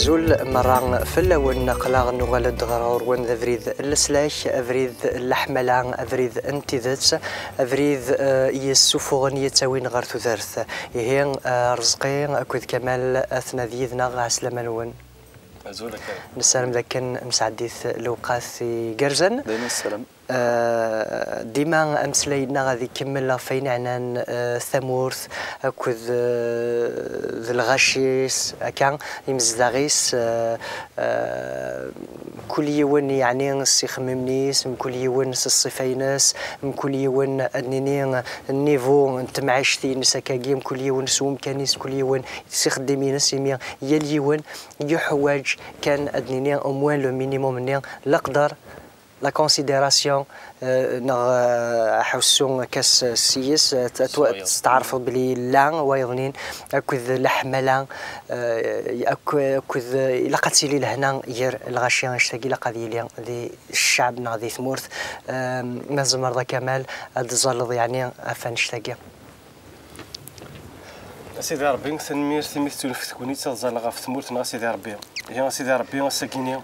زول مرة فلاون نقلا نغالد غرور وان افريد السلاش افريد اللحملان افريد انتذت افريد يسوفغن يتاوين غير تذرث يهين رزقي اكود كمال اثناديذنا غا سلامانون زولك نسلم ذاك مسعديث لوقاث قرزن دايما السلام ديما امسلينا غادي كمل فين عنان ثمورث اكود ذي الغشيس كان يمزدغيس كل يوم يعني سيخممنيس من كل يوم الصفيناس من كل يوم انني النيفو انت معيشتي نسكاكيم كل يوم سوم كانيس كل يوم سيخدمين سيميا يليون يحواج كان ادنيني او موان لو مينيموم ني لقدر لا كونسيديراسيون حوسون كاس سيس تعرفوا بلي لا ويظنين اكوذ لحملا اكوذ لقات لي لهنا ير الغاشيان اشتاقي لقضي لي ذي الشعب ناضي ثمورث مازال مرضى كمال الزلط يعني افان اشتاقي سيدي ربي ثنمير ثميث تكوني تزال غا في ثمورث نا سيدي ربي يا سيدي ربي ساكيني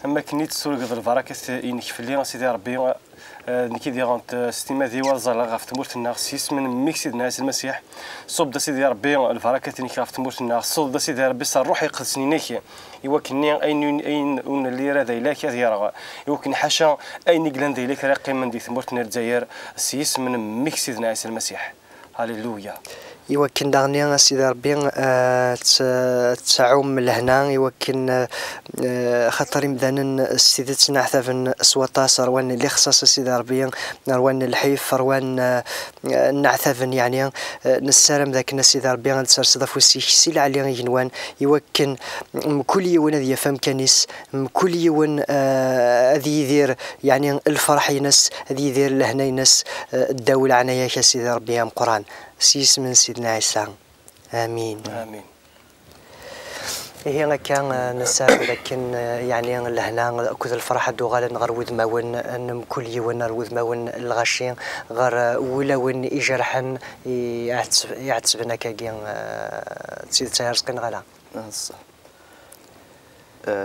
اما كنيت سورق البركه انك في اللي سيدي ربي نكي ديغونت ستيما ديوال زال غا في ثمورث الناس من ميكسي الناس المسيح صوب سيدي ربي البركه انك غا في ثمورث الناس صوب سيدي ربي صار روحي قدسني نيك يوكني اين اون اللي راه دايلاك يا يوكن حاشا اين كلان دايلاك راه قيمه دي ثمورث الجزائر السيس من ميكسي الناس المسيح هاليلويا يمكن دغني سيدي ربي تعوم لهنا يمكن خاطر مدان استيدتنا حثافن سواطا روان اللي خصاص سيدي ربي روان الحيف روان نعثافن يعني نسالم ذاك سيدي ربي نتسرسد فوسي سيل علي جنوان يمكن كل يوم هذه فهم كنيس كل يوم هذه يدير يعني الفرح ينس هذه يدير لهنا ينس الدولة عنايا سيدي ربي قران سيس من سيدنا عيسى امين امين هي كان نسال لكن يعني لهنا اكد الفرحه دوغال نغرود ماون ان كل يوم نرود ماون الغشين غير ولون يجرحن يعتبنا كاين سيد تيرسقين غلا صح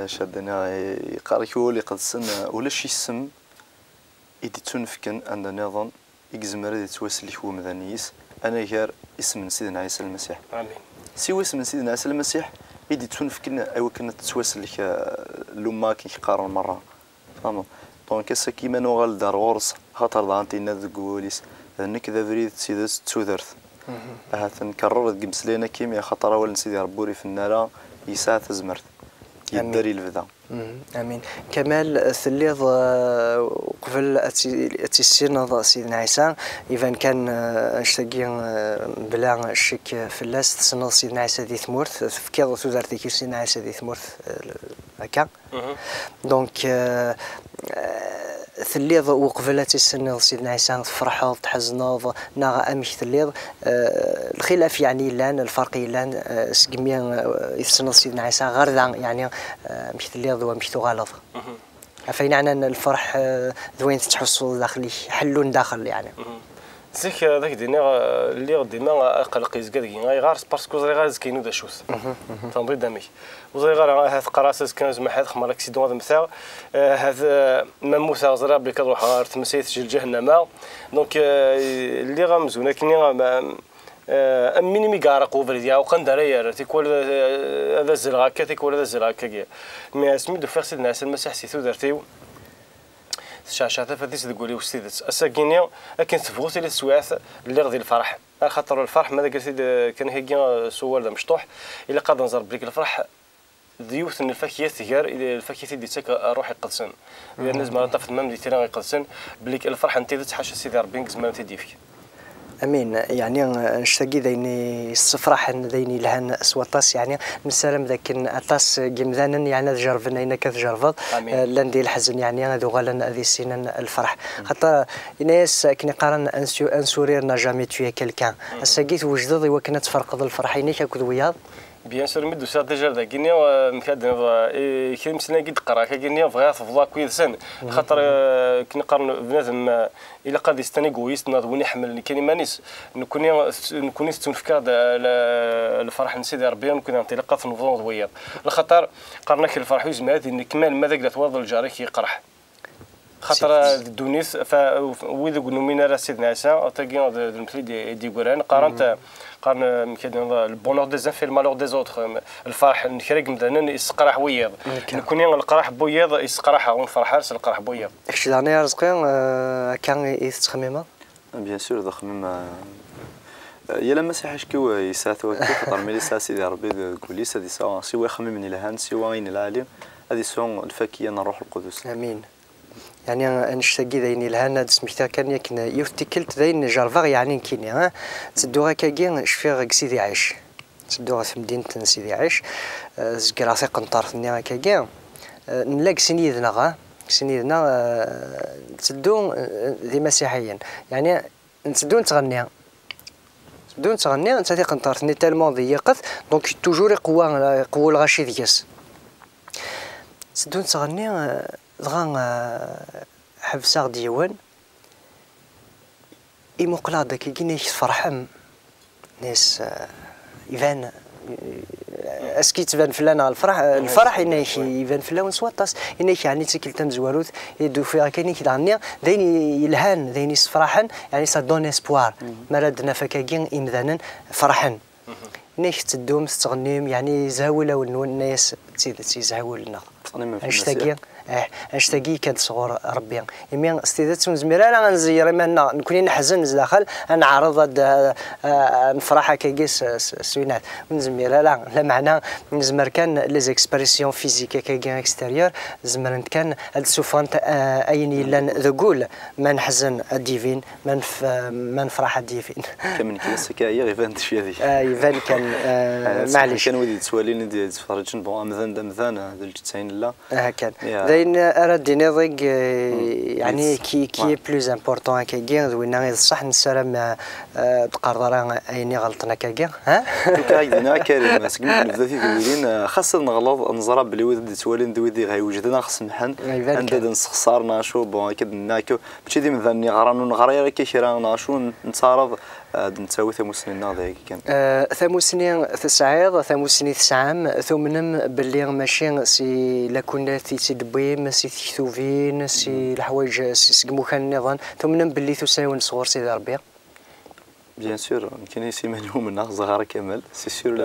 شدنا يقاركوا لي قد سن ولا شي سم يدي تنفكن عند نظام يجزمر يتوسل هو مدنيس انا غير اسم سيدنا عيسى المسيح امين سي اسم سيدنا عيسى المسيح يدي تنفكنا ايوا كنا تتوسل لك لما كيقارن مره فهمت دونك سا كيما نوغال دار غورس خاطر دانتينا ذكوليس انك ذا فريد سيدس تودرث هات نكرر قمس لينا كيما خاطر اول سيدي ربوري في النار يساعد تزمرت يدري الفدا امين كمال ثليظ قبل اتسينا سيدنا عيسى اذا كان اشتاقي بلا شك في اللاس تسنى سيدنا عيسى ذي ثمورث في كيض تودرتي كي سيدنا عيسى ذي ثمورث هكا دونك ثليظ وقبل تسنى سيدنا عيسى تفرحوا تحزنوا ناغ امش ثليظ الخلاف يعني لان الفرق لان سكميا يتسنى سيدنا عيسى غير يعني مش ثليظ ومش تغالظ فين عنا الفرح ذوين تحسوا داخلي حلون داخل يعني زيك داك دينا اللي ديما قلق يزكدي غير باسكو زي غاز كاينو دا شوس تنضي دامي وزي غير هاد قراص كان زعما هاد خمر اكسيدون هذا مثال هذا مموت زرا بلي كتروح غير تمسيت جهنم دونك اللي غمزونا كني اميني ميغارق وفريديا وقندريا تيكول هذا الزلغا تيكول هذا الزلغا كي مي اسمي دو فير سيدنا المسيح سيتو درتيو شاشات فديس تقولي وستيدت اساكينيا لكن تفوت لي السواث اللي غادي الفرح خاطر الفرح ماذا قلت كان هيك سوال مشطوح الا قاد نزر بريك الفرح ديوث ان الفاكهه غير الفاكهه ديتك روحي قدسن اذا الناس ما طفت مام ديتنا قدسن بليك الفرح انت تحاشا سيدي ربي زعما تديفك امين يعني نشتاقي ذيني الصفراح ذيني لهن اسواطاس يعني نسلم ذاك اطاس جمذان يعني جربنا هنا كتجربض لاندي الحزن يعني هذو غالا هذه السنين الفرح خاطر الناس كني قارن ان سورير نا جامي توي كيلكان اساقيت وجدد وكنا تفرقد الفرحين كاكد وياض بيان سور مدو سا ديجا داكيني مكادن كي مسنا قد قرا كاكيني بغا تفضا كويسن خاطر كي نقارن بنادم الا قاد يستني كويس ناض وين يحمل كاين مانيس نكوني تنفكر الفرح نسيدي ربي نكون انطلاقه في نوفمبر وياض لخاطر قرنا كي الفرح يزم هذه كمال ماذا قالت واضل الجاري كيقرح خاطر الدونيس وإذا قلنا من راه سيدنا عيسى تاكي المثل دي قران قارن كيدير البونور دي زان في المالور دي زوتر الفرح نكريك مثلا يسقرح وياض نكون القرح بوياض يسقرح ونفرح القرح بوياض اش داني رزقي كان يستخمم بيان سور ذا خمم يلا ما سيحش كيو يساتو خاطر ملي سا سيدي ربي كوليس هذه سوا سوا يخمم من الهان سوا عين العالم هذه سون الفكيه الروح القدس امين يعني نشتاقي ذين الهنا سميتها كان يكن يفتكلت ذين جارفاغ يعني كيني ها تدوها كاكي شفيغ سيدي عيش تدوها في مدينة سيدي عيش زكراسي قنطار ثنيا كاكي نلاق سنيدنا تدو ذي مسيحيين يعني تدو تغني انت قنطار ثني تالمون ضيقت دونك توجور قوة الغاشي دياس تدو تغني دغا حبساغ ديوان مقلاده كي جينيش فرحم ناس يبان اسكي تبان فلان على الفرح انايش يبان فلان سواطاس انايش يعني تسكل تمزواروث يدو فيها كاين كي دغنيا داين يلهان داين يسفرحن يعني سا دون اسبوار مرادنا فكاكين امذانا فرحن نيش تدوم تغنيم يعني زاوله والناس تيزهاول لنا اشتاقي كانت صغور ربي يمين استيدات زميره لا نزير ما نكون نحزن داخل نعرض نفرح كيس سوينات نزميره لا معنى نزمر كان لي زيكسبرسيون فيزيك كاين اكستيريور زمر كان السوفانت اين لان ذقول ما نحزن ديفين ما نفرح ديفين كمن كيس كايا يبان شي هذيك يبان كان معليش كان ودي تسوالين ديال تفرجن بون مذان هذا 90 لا كان داين ارديني ضيق يعني كي بلوز امبورطون كاكي وين صح نسلم تقرر ايني غلطنا كاكي ها كايدنا كريم سكن بذاتي دويرين خاصه نغلط نزرا بلي ود توالين دويدي غيوجدنا خص نحن عندنا نسخسرنا شو بون كدناكو بشي دي مذني غرانو نغرير كيشرا شو نتصارض نتساوي ثموسنين ناضي كان ثموسنين تسعيض ثموسنين تسعام ثمنم باللي ماشي سي لا كنا تيدبيم سي تكتوفين سي الحوايج سقمو كان النظام ثمنم باللي تساوي صغور سيدي ربي بيان سور يمكن يسمى منا زهره كمال سي سور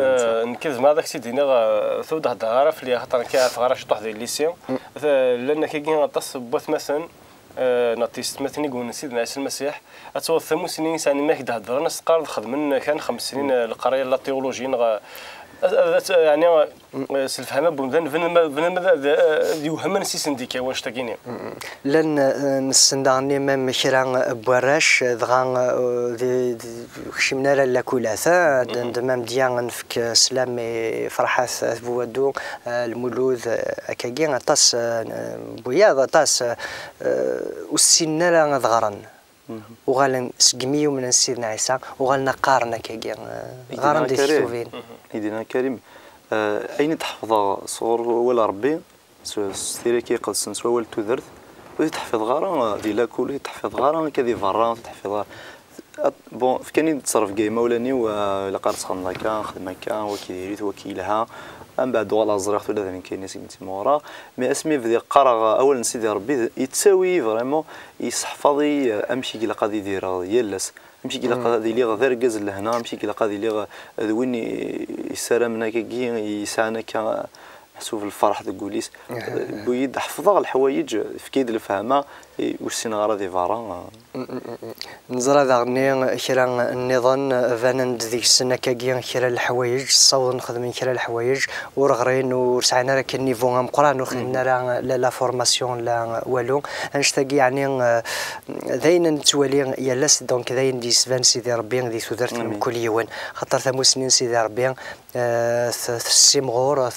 نكذب ما داك سيدينا ثود هضره في اللي خاطر كيعرف غير شطح ديال الليسيون لان كاين تص بوث مثلا ناطيست مثلا يقول سيدنا عيسى المسيح اتصور 8 سنين يعني ما كيهضر ناس قال خدم كان 5 سنين القرايه لا تيولوجي يعني سلفهمه بمدن فين يوهم نسيسن ديك واش تاكيني لن نستندعني ما كرا بوراش دغا خشمنا لا كولاثا دمام ديان نفك سلام فرحات بوادو المولود اكاكي طاس بوياض طاس والسنه لا ضغرن وغالن سقميو من سيدنا عيسى وغالنا قارنا كاكي غارن دي سوفين ايدينا كريم اين تحفظ صور ولا ربي ستيري كي قدس سوا ولد تذرت ودي تحفظ غارة دي لاكول تحفظ غارة كذي فران تحفظ بون كان يتصرف كيما ولاني ولا قارت خدمه كان خدمه كان وكيديريت وكيلها من بعد ولا زرقت ولا ذا كاين ناس كنتي مورا مي اسمي في قرا اول سيدي ربي يتساوي فريمون يحفظي امشي كي قادي يدير يلس مشي كي قادي لي غير كاز لهنا مشي كي قادي لي وين يسرمنا كي يسانا كان محسوب الفرح تقوليس بويد حفظها الحوايج في كيد الفهمه واش سينغرا دي فارا نزرا داغني كرا النظام فانند ديك السنه كاكي كرا الحوايج صوت نخدم كرا الحوايج ورغرين وسعنا راه كان نيفو مقران وخدمنا راه لا فورماسيون لا والو نشتاقي يعني داين نتوالي يالاس دونك داين دي سفان سيدي ربي دي ثدرت من كل يوم خاطر 8 سنين سيدي ربي السيمغور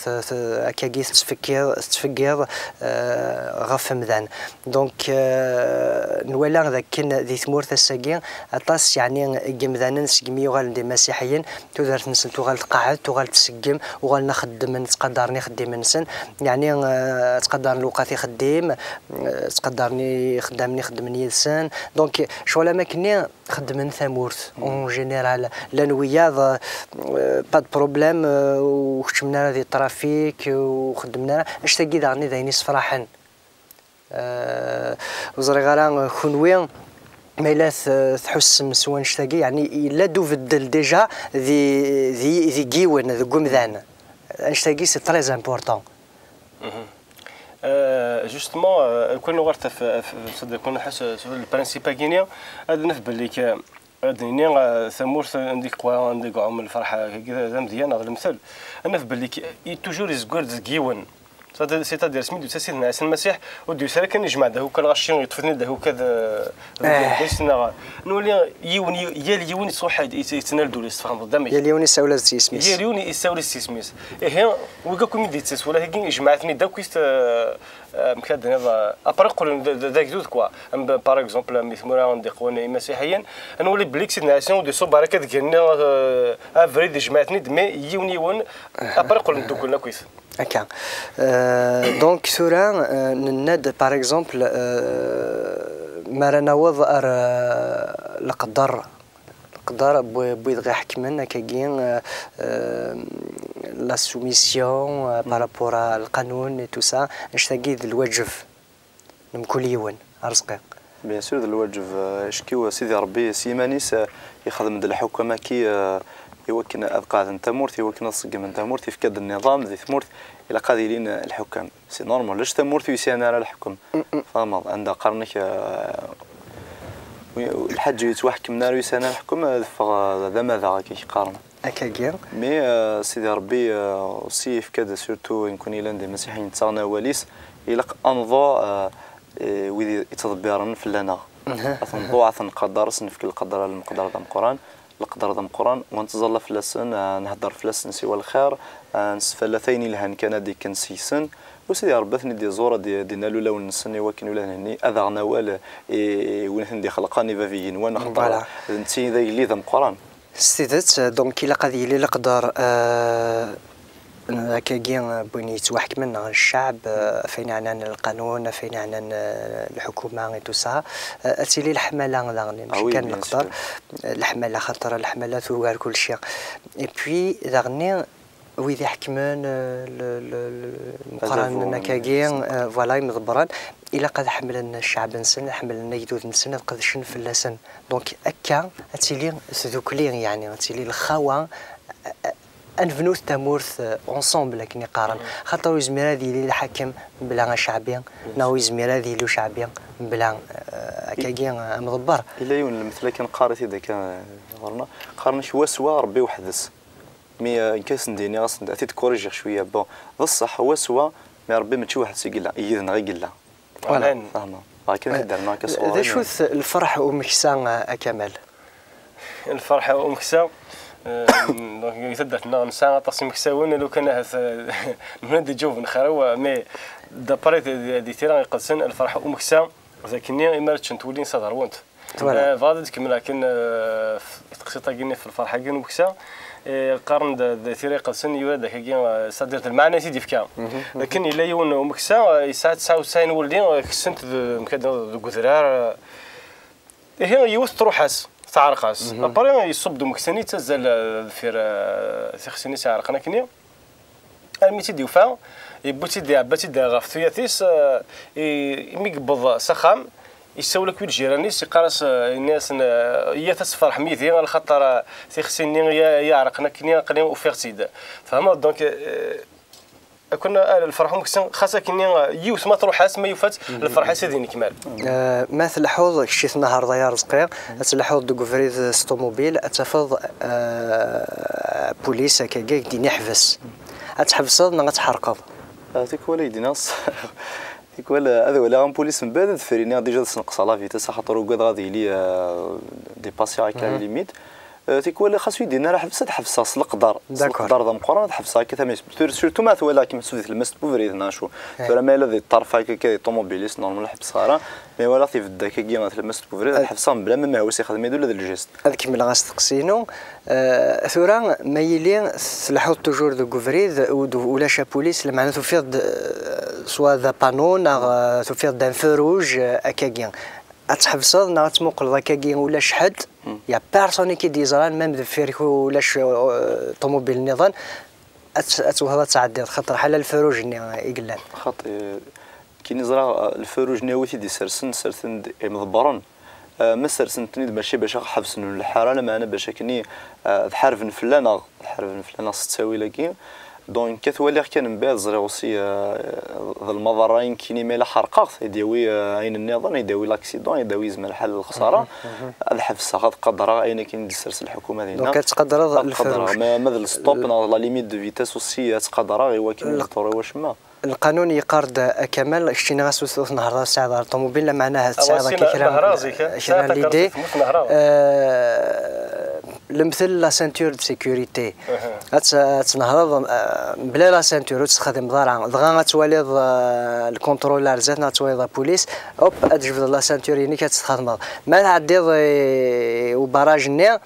كاكي تفكير غف مذان دونك نولا ذاك ذي ثمورث الساقين أطاس يعني جمذانا نسقمي وغال دي مسيحيين تودرت نسن تغال تقعد تغال تسقم وغال نخدم تقدرني خديم نسن يعني تقدرني الوقت يخدم تقدرني خدامني خدمني يسن دونك شغل ما كني خدمن ثمورث اون جينيرال لانويا با بروبليم وخدمنا هذه الترافيك وخدمنا اش تاكي داغني دايني صفراحن وزريغالا خنوي ما إلا تحس مسوان شتاقي يعني إلا دوفدل ديجا ذي جيون ذي قمذان شتاقي سي تري امبورطون جوستومون كون غرت في كون نحس البرانسيبا كينيا هذا نثبت لك هذا ثمورث عندك قوا عندك عم الفرحه كذا مزيان هذا المثل انا نثبت لك توجور يزكورد جيون سيتادير سميتو تسيدنا عيسى المسيح وديو سالا كان يجمع ده هو كان غاشين يطفثني ده هو كذا بيسنا نولي يوني يا يوني صح يتنال دول يستفهم قدامي يا يوني ساولا سيسميس يا يوني يساولا سيسميس هي وقاكم يديتس ولا هي جمعتني دا كويست مكاد هذا ابرق ذاك دود كوا باغ اكزومبل مثمورا عندي قوانين مسيحيين نولي بليك سيدنا عيسى ودي صو بركه كنا افريد جمعتني دمي يوني ون ابرق ندوكلنا كويس هكا دونك ثورا نناد باغ اكزومبل ما رانا وضع القدر بويد غير حكمنا كاين لا سوميسيون بارابور القانون اي تو سا نشتاقي الواجب نمكل يون رزقي بيان سور الواجب شكيو سيدي ربي سيمانيس يخدم د الحكومه كي يوكن أذقاذ تمورث يوكن الصقم من تمورث في كذا النظام ذي ثمورث إلى قادرين الحكام سي نورمال ليش تمورث يسيان على الحكم فاهم عند قرنك الحج يتوحكم نار يسيان على الحكم هذا ماذا كي قارن أكاكير مي سيدي ربي سي في كذا سورتو نكون إلى عند المسيحيين تصاغنا وليس إلى أنظى ويدي يتضبرن في لنا أنظى عثن قدر سنفك القدر المقدر ذا القرآن القدر ذا القرآن ونتظل فلسن نهدر فلسن سوى الخير نسفلثين لهن كان دي كنسيسن وسيدي ربثني دي زورة دي نالو لون نسني وكن ولا هني أذغنا ولا ونحن دي خلقاني فافيين وانا خطر نتي ذا اللي ذا القرآن استيدت دونك إلا قد يلي القدر كاين بني يتوحك منا الشعب فين عنان القانون فين عنان الحكومه تو سا اتيلي الحمله داغني مش كان نقدر الحمله خاطر الحمله ثوار كل شيء اي بوي داغني ويدي حكمان المقارنه كاين فوالا مضبران الا قد حملنا الشعب نسن حملنا يدود نسن قد شن في اللسن دونك اكا اتيلي ذوكلين يعني اتيلي الخوا انفنوث تمورث اونسومبل لكن يقارن خاطر يزمير هذه اللي الحاكم بلا شعبيا ناو يزمير هذه اللي شعبيا بلا كاين مضبر الا يون مثل كان قارث اذا كان غرنا قارن شو سوا ربي وحدث مي كاس نديني غاس ندي تكوريجي شويه بون بصح هو سوا مي ربي ما تشي واحد سيقلا يذن غير قلا فوالا فاهمه هكا كدار معاك الصوره هذا شو الفرح ومكسان كمال الفرح ومكسان دونك يتدت نسا تصميم كساون لو كان هذا من دي جوف نخروا مي دابري دي تيران يقدسن الفرح ومكسا ذاكني ما تشنت ولين صدر وانت فاضل كمل لكن تقسيطه كيني في الفرحه كين ومكسا قارن دي تيران يقدسن يولد كاين صدرت المعنى سيدي فكا لكن الا يون ومكسا يساعد 99 ولدين كسنت مكاد غذرار هي يوث روحاس تعرقاس ابري يصب مكسني تزال الفير تخسني تعرقنا كني الميتي ديوفا يبوتي دي عباتي دي غفتياتيس يميقبض سخام يسولك ويل جيرانيس يقراس الناس هي تسفرح ميتي على خاطر تخسني يعرقنا كني قليل وفيرتيد فهموا دونك كنا الفرح مكسن خاصة كني يوث ما تروحاس ما يوفات الفرحة سيديني كمال مثل حوض شيث نهار ضيار رزقي مثل حوض دو فريد ستوموبيل اتفض بوليس كاكا ديني حبس اتحبسض ما تحرقض هذيك وليدي ناس هذيك ولا هذا ولا بوليس من بعد فريني ديجا تنقص لا فيتاس خاطر وكاد غادي لي دي باسي هكا ليميت تيكون خاصو يدينا راه حبسه القدر ذا مقارنه حبسه كثا سورتو ما ثولا كيما سويت المست بوفريد ناشو فلا ما الذي طرف هكا طوموبيليست نورمال حبسه راه مي ولا في الداك كي مثلا المست بوفريد حبسه بلا ما هو سيخدم يدير هذا الجيست هذيك من غاستقسينو ثورا ما يلي تلحو توجور دو كوفريد ولا شابوليس معناتها تفيض سوا ذا بانون تفيض دان فروج اكاكيان اتحبسض نا تموقل ذاكاكيان ولا شحد يا بيرسوني كي ديزران ميم فيريكو ولاش طوموبيل نظام اتوهضا تعدي خاطر حال الفروج ني يقلان خاطر كي نزرع الفروج ناوي دي سرسن مضبرن ما سرسنتني ماشي باش حبسن الحاره لا معنا باش كني حرفن فلانه ستاوي لكن دونك كتولي كان من بعد زري اوسي المضرين كيني مالا حرقات يداوي عين النظام يداوي لاكسيدون يداوي زعما الحل الخساره هذا حبسه غاد قدره اين كاين السرس الحكومه ديالنا دونك تقدر الفروج ما الستوب لا ليميت دو فيتاس اوسي تقدر غير كاين واش ما القانون يقارد كمال شتينا غاسوس نهار الساعه الطوموبيل معناها الساعه كيكرا ليدي المثل لا سانتور دو سيكوريتي تنهض بلا لا سانتور تستخدم ضرع دغا غتولي الكونترولار زاد توالي لا بوليس اوب تجبد لا سانتور يعني كتستخدم ما عدي وبراج ني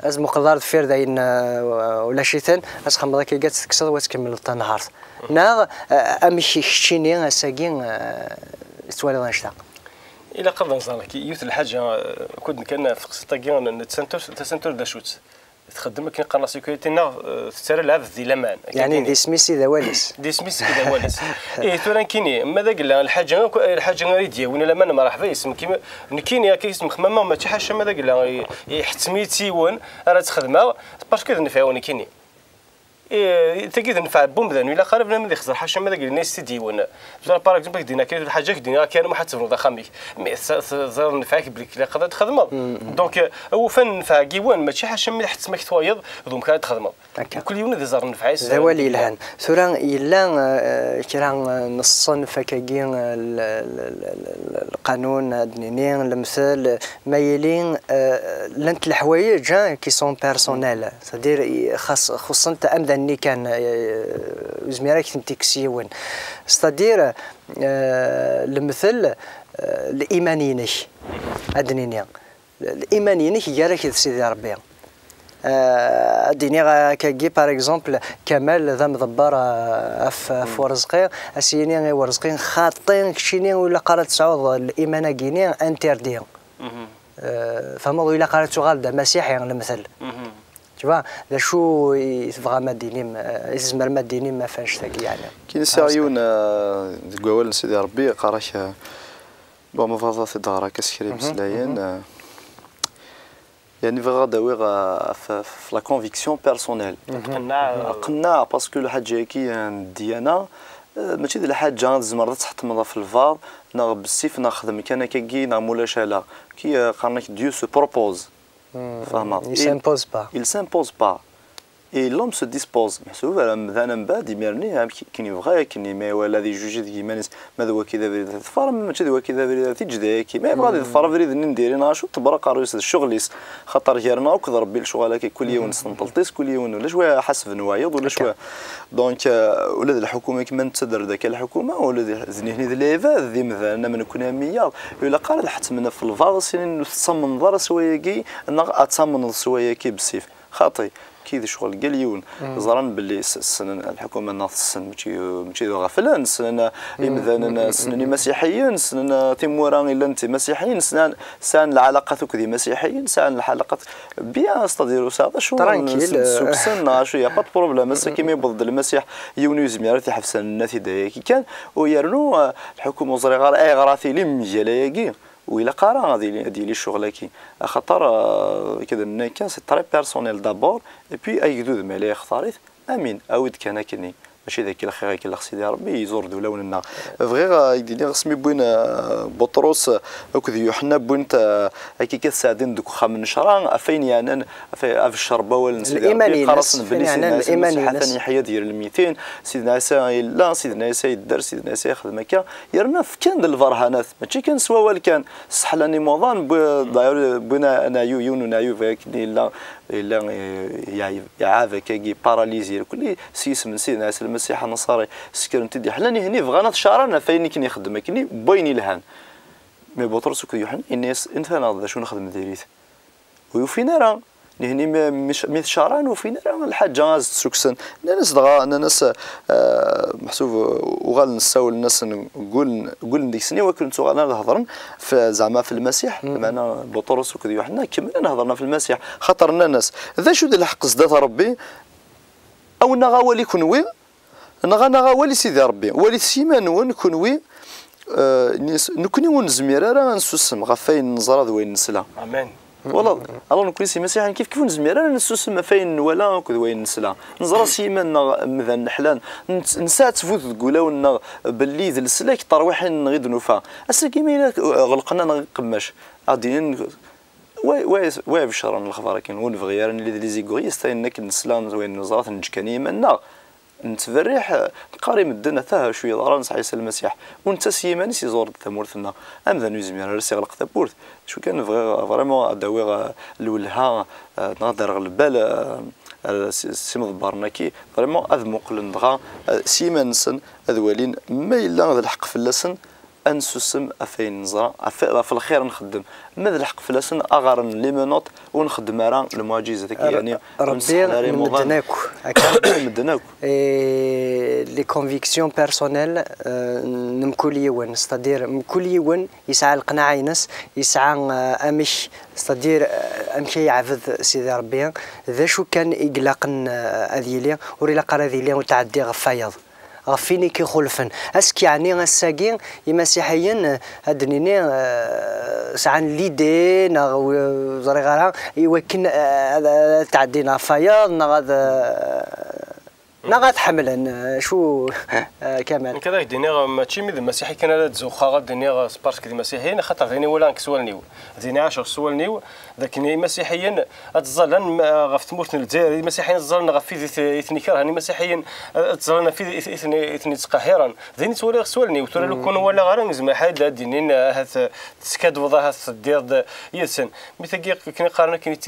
از مقدار فير داين ولا شيتان از خمضه كي قات تكسر وتكمل النهار نا امشي شتيني ساكين توالي غنشتا الى قدر نزارك يوث الحاجه كنت كان في قصه كاين تسنتور دا شوت تخدم كاين قناه سيكوريتي نا تسرى لعب ذي لمان يعني دي سميسي ذا والس دي سميسي ذا والس اي توران كيني ماذا قال الحاجه غير وين لما مرحبا اسم كيما كيني كيسم خمامه ما تحاش ماذا قال يحتميتي وين راه تخدمها باسكو نفعوني كيني تجد نفع بومدان ولا قرب من يخسر حاشا ما داك الناس تديون زعما باغ اكزومبل دينا كاين حاجه كدينا كان ما حتفرض ضخ خامي زار نفعك بليك لا قدر تخدم دونك هو فن نفع كيوان ماشي حاشا ما حتى ما كتوايض دوم كانت تخدم كل يوم ذي زار نفع زوالي الهان ثورا الا كرا نصن فكاكين القانون دنينين المثال ما يلين لانت الحوايج كي سون بيرسونيل سادير خصوصا امدن اللي كان زميرك تنتكسيون ستادير المثل الايمانيين ادنينيا الايمانيين كيراك سيدي ربي ديني كاكي باغ اكزومبل كمال ذا مضبر في ورزقي اسيني غير ورزقين خاطين كشيني ولا قرات تعوض الايمان كيني انترديون فما الا قرات غالدا مسيحي المثل شوف ذا شو يبغى مديني يزمر مديني ما فاش تاكي يعني كاين ساعيون تقول سيدي ربي قراش بون ما فاضات دارا كسكري مسلاين يعني غادا ويغا في لا كونفيكسيون بيرسونيل قناع باسكو الحاجه كي الديانه ماشي ديال الحاجه زمر تحط في الفار نا بالسيف ناخذ مكانه كي نا مولا شالا كي قالك ديو سو بروبوز فهمت il s'impose pas et l'homme se dispose محسوب مثلا من بعد يمرني كاين يبغى كاين ما ولا ذي جوج كيما ماذا هو كذا بريد تفرم ماشي هو كذا بريد تجدا كي ما يبغى يتفرم بريد ندير انا شو تبرق رئيس الشغل خاطر جارنا وكذا ربي الشغل كل يوم نسنطلطيس كل يوم ولا شويه حسب نوايض ولا شويه دونك ولاد الحكومه كما تصدر ذاك الحكومه ولاد زنيهني ذي ذي مثلا من كنا 100 ولا قال حتى من في الفاصل تصمم ضر سوايقي انا اتصمم سوايقي بالسيف خاطي كي شغل قليون زران باللي السنن الحكومه ناض السن ماشي غفلان سنن مثلا سنن مسيحيين سنن تيموران الا انت مسيحيين سان العلاقات كذي مسيحيين سان الحلقات بيان استديروا هذا شو سوكسن شو يا با بروبليم بس كيما يبض المسيح يونيو زميرات يحفسن الناس كي كان ويرنو الحكومه وزري غير اي غراثي لي مجالايكي وإلا قارا ديالي الشغل كي خاطر كذا كان سي تري بيرسونيل دابور اي بي اي جدود مالي اختاريت امين اود كان كني ماشي ذاك الاخير كي سيدي ربي يزور دوله وننا فغير يدير سمي بوين بطرس وكذ يوحنا بوينت كي كتساعدين دوك خام نشران افين يعني في الشربه ولا سيدي ربي قرص بلي سيدنا حسن يحيى ديال ال 200 سيدنا عيسى لا سيدنا عيسى يدار سيدنا عيسى ياخذ مكه يرنا في كان الفرهانات ماشي كان سوا ولا كان سحلاني موضان بنا نايو يونو نايو فيك لا يعافى كي باراليزي كل سيس من سيدنا عيسى المسيح النصارى سكر تدي حلاني هني فغانا شارنا فين كني يخدم كني بويني لهان مي بطرس ويوحنا الناس انت انا شنو نخدم ديريت وفينا راه هني مش شاران وفينا راه الحاجه سكسن الناس دغا الناس محسوب وغال نساول الناس نقول ديك السنه وكنت انا نهضرن في زعما في المسيح معنا بطرس ويوحنا كملنا نهضرنا في المسيح خاطرنا الناس ذا شو الحق زدات ربي او نغا ولي كنوي نغا ولي سيدي ربي ولي سيمان ونكونوي نكوني ونزمير راه نسوسم غفاين نزرا وين نسلا امين والله الله نكون سي مسيح كيف نزمير انا نسوسم فين ولا كذا وين نسلا نزرا سيمان مثلا نحلان نسات تفوت تقولوا باللي ذا السلاك طرويحين غير نوفا اصلا كيما غلقنا نقماش غاديين واي بشرا الاخبار كاين ونبغي اللي لي زيغوريست انك نسلان وين نزرات نجكاني منا نتفرح قاري مدنا ثاه شويه ضران عيسى المسيح وانت سيماني سيزور ثمورثنا ام ذا نيزمير راسي غلق ثبورث شو كان فريمون اداوي الولها نقدر البال سيمض بارناكي فريمون اذ مقلن دغا سيمانسن اذوالين ما الا هذا الحق فلسن انسوسم افين نزرا في الخير نخدم ماذا الحق فلسن اغارن لي منوط ونخدم راه المعجزه يعني ربي مدناكو مدناكو لي كونفيكسيون بيرسونيل نمكل يون ستادير مكل يون يسعى القناعه ينس يسعى امش ستادير امشي يعبد سيدي ربي ذا شو كان يقلقن اذيلي وريلا قراذيلي وتعدي غفايض غفيني كي خلفن اسك يعني الساقين المسيحيين هادنيني سعان ليدي نا زريغارا يوكن تعدينا فياض نغاد حملا شو كمان كذا ديني ماشي ميد المسيحي كان لا تزوخا غاد ديني سبارسك دي مسيحيين خاطر ديني ولا كسوالنيو ديني 10 سوالنيو ذاك المسيحيين اتظلن غف تموت الجزائر المسيحيين تظلن غف في اثنيكر هاني مسيحيين تظلن في اثني تقاهرا ديني تولي سوالنيو تولي لو كون ولا غير زعما حاد دينين هذا تسكاد وضع دير يسن مثل كي قارنا كاين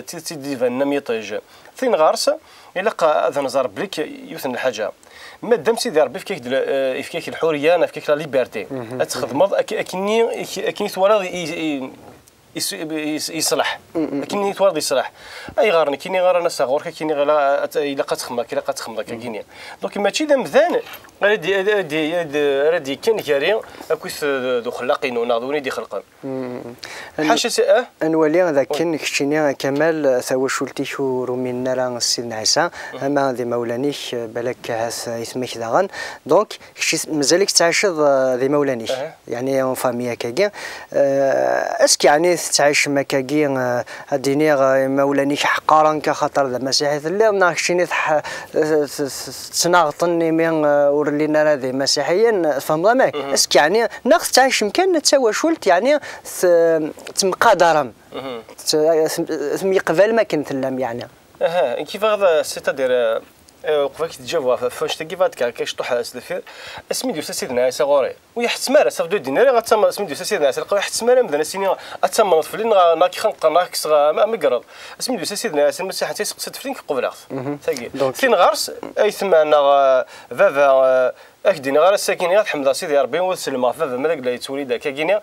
تي ديفان نميطيج ثين غارس إلا هذا نظر بليك يوثن الحاجة مادام سيدي ربي فيك الحرية أنا فيك لا ليبرتي تخدم أكني ثوالغ يصلح كيني توارد يصلح اي غارني كيني غارنا صغور كيني غلا الا قتخمك الا قتخمك كيني دونك ماشي ذا مذان ردي كان كاري اكوس دو خلاقين وناضوني دي خلقان حاشا سئه انولي ذا كان كشيني كمال ثوا شولتي شو رومينا راه سيدنا عيسى اما ذي مولانيش بالك هاس يسميك داغن دونك مازالك تعاشض ذي مولانيش يعني اون فاميا كاكا اسك يعني تعيش مكاكي هاديني مولانيش حقارا كخاطر المسيحي اللي ناكشيني تناغطني من ورلينا هذه مسيحيين فهم معك اسك يعني ناخذ تعيش مكان تسوى شولت يعني تمقادرم ثم يقبل ما كنت لهم يعني كيف هذا ستادير وقفك تجاوب فاش تجيبات كاش طح اسدفير اسمي ديال سيدنا عيسى غوري ويحتمر صافدو ديناري غتسمى اسمي ديال سيدنا عيسى لقاو يحتمر مثلا سيني اتسمى طفلين ناكي خنق ناكس ما مقرض اسمي ديال سيدنا عيسى المسيح تيسقس طفلين قبل اخ ثقيل سين غارس اي ثمانا فافا اكدينا غير الساكن يا حمد سيدي ربي وسلم فافا مالك لا يتولد كاكينيا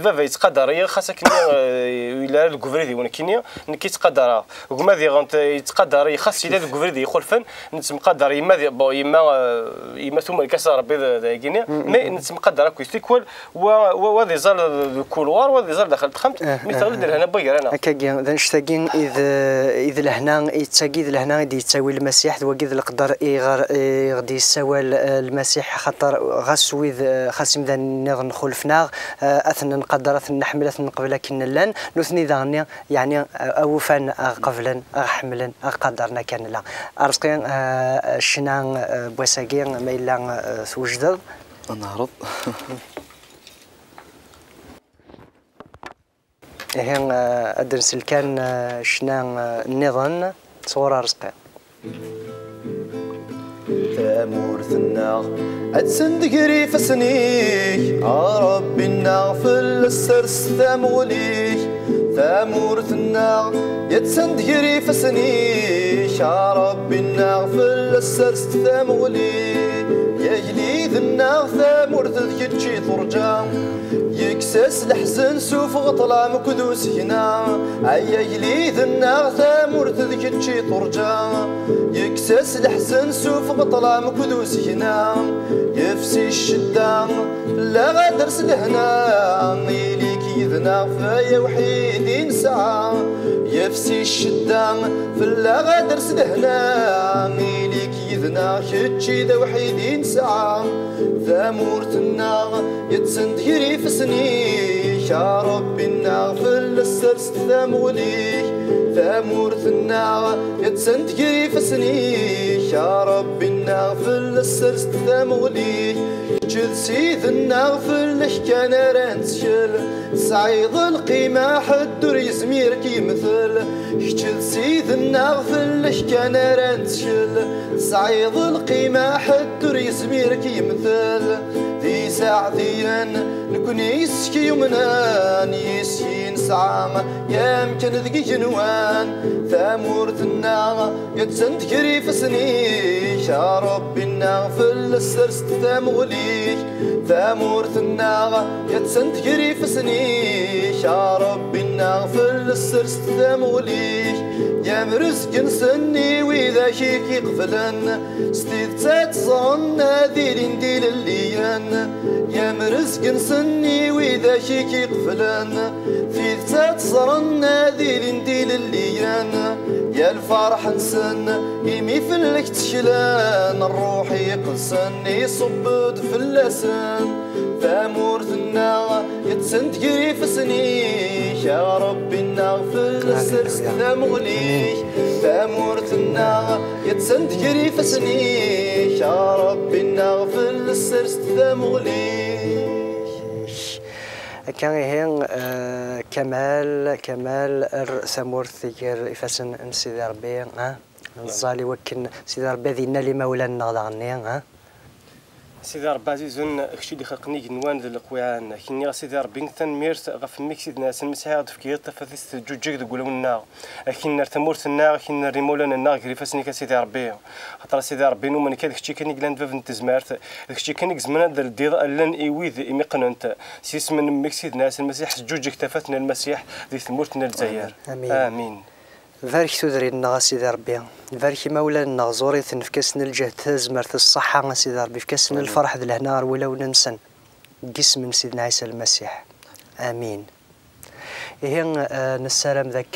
فافا يتقدر هي خاصك الى الكوفريدي ولكن كيتقدر وما ذي غنت يتقدر خاص الى الكوفريدي يخلفن نتمقدر يما ثم الكسر ربي كاكينيا مي نتمقدر كويس تيكول وهذا زال الكولوار وهذا زال دخل تخمت مثل ندير هنا بير انا كاكين ذا نشتاقين اذا لهنا يتساقي لهنا يتساوي المسيح وكذا القدر غادي يساوي المسيح المسيح خاطر غاسويد خاص مذا نظن خلفنا اثنا نقدر اثنا نحمل اثنا نقبل لكن لان نثني ذاني يعني اوفان قبلا حملا قدرنا كان لا ارسقين شنان بوساقين ما الا توجد نهرب هين ادرس كان شنان النظام صورة رزقي تامور ثنا أتسندقري فسنيك ربي النغفل السرس ثاموليك تامور ثنا يتسندقري فسنيك ربي النغفل السرس ثاموليك يا جليد النغ ثامور تذكتشي ترجع يكسس الحزن سوف غطلا مكدوس هنا يا جليد النغ ثامور تذكتشي ترجع يكسس الحزن سوف غطلا مكدوس هنا يفسي الشدة لا غادرس لهنا إليك يذنا فيا وحيد نسعى يفسي الشدة فلا غادرس لهنا إليك يذنا كتشي ذا وحيد نسعى ثامور الناغ يتسنديري في سنيك يا ربي الناغ في السرس ثاموليك ثامور الناغ يتسنديري في سنيك يا ربي الناغ في السرس ثاموليك جل سيد الناغ في الحكان رانسشل سعيد القيمة حدر يزمير كي مثل جل سيد الناغ في الحكان رانسشل سعيد القيمة حدر يزمير كي مثل ذي ساعتين نكون يسكي يومنان يسكي نسعام يمكن ذقي جنوان ثامور الناغ يتسندكري في سنيك يا ربي الناغ في السرس ثاموليك ثامور الناغ يتسندكري في سنيك يا ربي الناغ في السرس ثاموليك يا مرزق نسني وإذا شيك يقفلن ستيد تتصن هذي لنديل الليان يا مرزق نسني وإذا شيك يقفلن ستيد تتصن هذي لنديل الليان يا الفرح نسن يمي في الكتشلان الروح يقلسن يصبد في اللسان ثامور الناغ يتسندقري في سنيك يا ربي الناغ في السرس ثاموليك ثامور الناغ يتسندقري في سنيك يا ربي الناغ في السرس ثاموليك كان هين كمال ثامور ثير إفاسن سيدي ربي الزالي وكن سيدي ربي ذينا لمولانا غضغني سيدي ربي عزيزون كشي اللي خلقني جنوان ذي القويان كني سيدي ربي نثن ميرت غف ميك سيدنا سنمسها تفكير تفاثيس جوجيك تقولوا النار كنا ثمورت النار كنا ريمولانا النار كريفاسني كسيدي ربي خاطر سيدي ربي نوما كذا كشي كان يقلان فاف نتزمارت كشي كان يزمنا ذا الديض لان ايويذ يمقننت سيس من ميك سيدنا المسيح جوجيك تفاتنا المسيح ذي ثمورتنا الجزائر امين بارك تدري لنا سيدي ربي بارك مولانا زوري تنفكسن الجهد تزمرت الصحة سيدي ربي فكسن الفرح ذي الهنار ولو ننسن جسم سيدنا عيسى المسيح آمين هي نسلم ذاك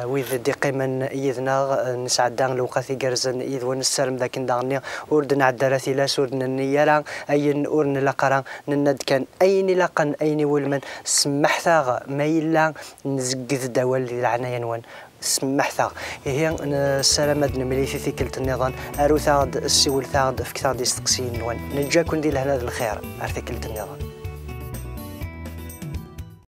ويذ دقيما يذنا نسعد دان لوقاتي جرزن إذ ونسلم ذاك داني أردن عدراتي لا سردن النيران أين أورن لقران نند كان أين لقن أين ولمن سمحتها ميلا نزقذ دول العناية ينون سمحتها هي السلامة نمليثي في كلت النظام أرو ثاغد السيول ثاغد في كثار ديستقسين نون نجا كون دي لهنا الخير أرثي كلت النظام